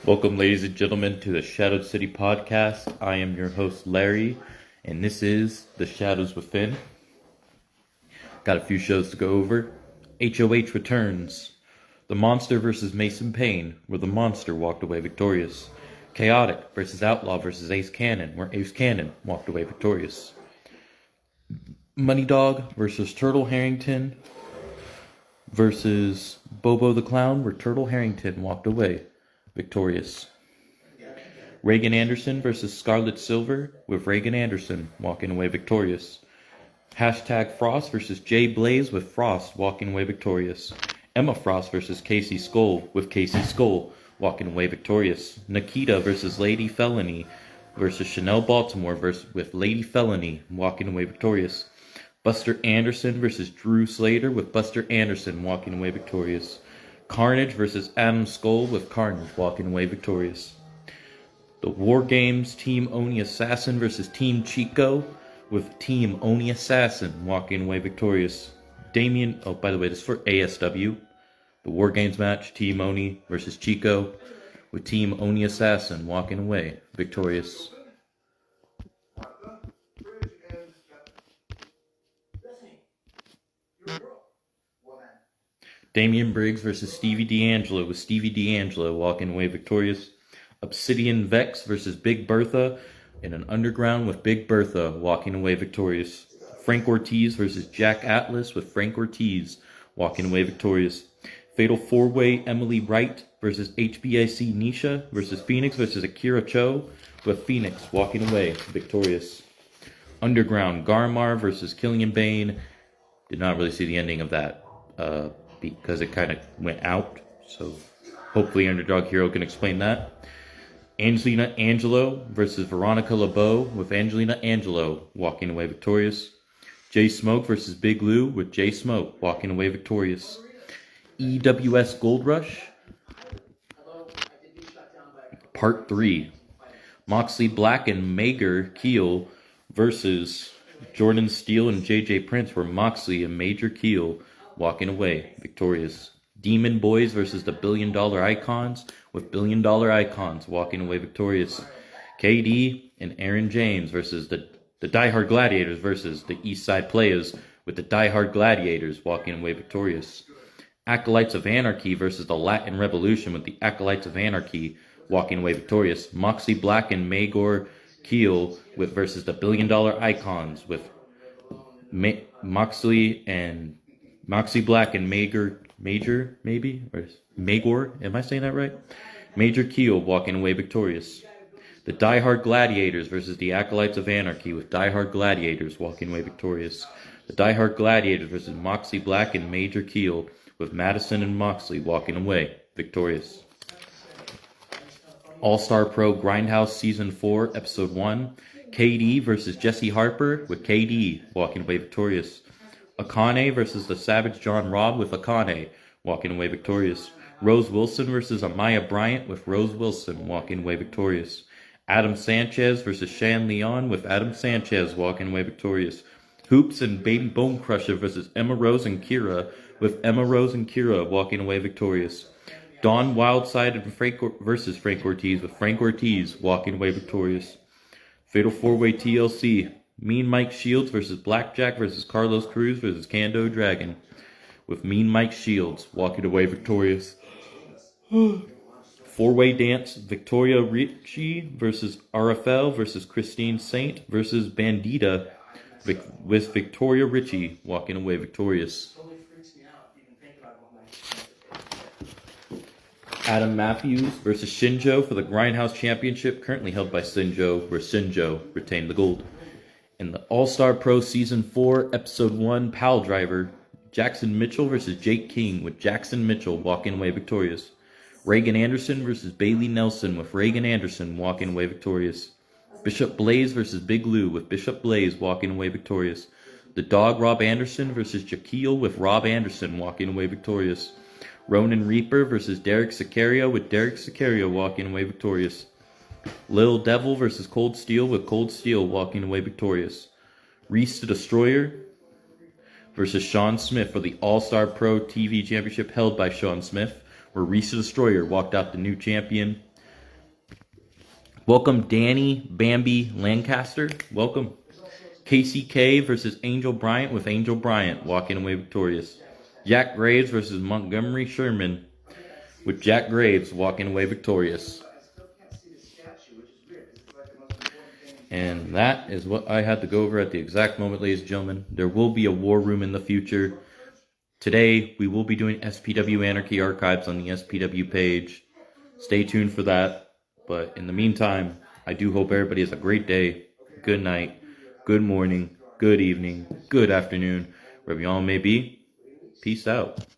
Welcome, ladies and gentlemen, to the Shadowed City podcast. I am your host, Larry, and this is The Shadows Within. Got a few shows to go over. HOH returns. The Monster versus Mason Payne, where the Monster walked away victorious. Chaotic versus Outlaw versus Ace Cannon, where Ace Cannon walked away victorious. Money Dog versus Turtle Harrington versus Bobo the Clown, where Turtle Harrington walked away victorious. Reagan Anderson versus Scarlet Silver, with Reagan Anderson walking away victorious. Hashtag Frost versus Jay Blaze, with Frost walking away victorious. Emma Frost versus Casey Skull, with Casey Skull walking away victorious. Nikita versus Lady Felony versus Chanel Baltimore with Lady Felony walking away victorious. Buster Anderson versus Drew Slater, with Buster Anderson walking away victorious. Carnage versus Adam Skull, with Carnage walking away victorious. The War Games Team Oni Assassin versus Team Chico, with Team Oni Assassin walking away victorious. By the way, this is for ASW. The War Games match, Team Oni versus Chico, with Team Oni Assassin walking away victorious. Damian Briggs versus Stevie D'Angelo, with Stevie D'Angelo walking away victorious. Obsidian Vex versus Big Bertha in an underground, with Big Bertha walking away victorious. Frank Ortiz versus Jack Atlas, with Frank Ortiz walking away victorious. Fatal 4-Way Emily Wright versus HBIC Nisha versus Phoenix versus Akira Cho, with Phoenix walking away victorious. Underground Garmar versus Killian Bane. Did not really see the ending of that because it kind of went out. So hopefully Underdog Hero can explain that. Angelina Angelo versus Veronica LeBeau, with Angelina Angelo walking away victorious. Jay Smoke versus Big Lou, with Jay Smoke walking away victorious. EWS Gold Rush Part 3. Moxley Black and Major Keel versus Jordan Steele and JJ Prince, where Moxley and Major Keel walking away victorious. Demon Boys versus the Billion Dollar Icons, with Billion Dollar Icons walking away victorious. KD and Aaron James versus the Die Hard Gladiators versus the East Side Players, with the Die Hard Gladiators walking away victorious. Acolytes of Anarchy versus the Latin Revolution, with the Acolytes of Anarchy walking away victorious. Moxley Black and Magor Keel versus the Billion Dollar Icons, with Moxley Black and Major, am I saying that right? Major Keel walking away victorious. The Die Hard Gladiators versus the Acolytes of Anarchy, with Die Hard Gladiators walking away victorious. The Die Hard Gladiators versus Moxley Black and Major Keel, with Madison and Moxley walking away victorious. All-Star Pro Grindhouse Season 4, Episode 1. KD versus Jesse Harper, with KD walking away victorious. Akane versus the Savage John Robb, with Akane walking away victorious. Rose Wilson versus Amaya Bryant, with Rose Wilson walking away victorious. Adam Sanchez versus Shan Leon, with Adam Sanchez walking away victorious. Hoops and Baby Bone Crusher versus Emma Rose and Kira, with Emma Rose and Kira walking away victorious. Dawn Wildside versus Frank Ortiz, with Frank Ortiz walking away victorious. Fatal 4-Way TLC. Mean Mike Shields versus Blackjack versus Carlos Cruz versus Kando Dragon, with Mean Mike Shields walking away victorious. 4-Way Dance. Victoria Ricci versus RFL versus Christine Saint versus Bandita, with Victoria Ricci walking away victorious. Adam Matthews versus Shinjo for the Grindhouse Championship, currently held by Shinjo, where Shinjo retained the gold. In the All-Star Pro Season 4, Episode 1, Pal Driver, Jackson Mitchell versus Jake King, with Jackson Mitchell walking away victorious. Reagan Anderson versus Bailey Nelson, with Reagan Anderson walking away victorious. Bishop Blaze versus Big Lou, with Bishop Blaze walking away victorious. The Dog Rob Anderson versus Jaquil, with Rob Anderson walking away victorious. Ronan Reaper versus Derek Sicario, with Derek Sicario walking away victorious. Lil Devil versus Cold Steel, with Cold Steel walking away victorious. Reese the Destroyer versus Sean Smith for the All-Star Pro TV Championship, held by Sean Smith, where Reese the Destroyer walked out the new champion. Welcome Danny Bambi Lancaster. Welcome. Casey K versus Angel Bryant with Angel Bryant walking away victorious. Jack Graves versus Montgomery Sherman with Jack Graves walking away victorious. And that is what I had to go over at the exact moment, ladies and gentlemen. There will be a war room in the future. Today, we will be doing SPW Anarchy Archives on the SPW page. Stay tuned for that. But in the meantime, I do hope everybody has a great day, good night, good morning, good evening, good afternoon, wherever y'all may be. Peace out.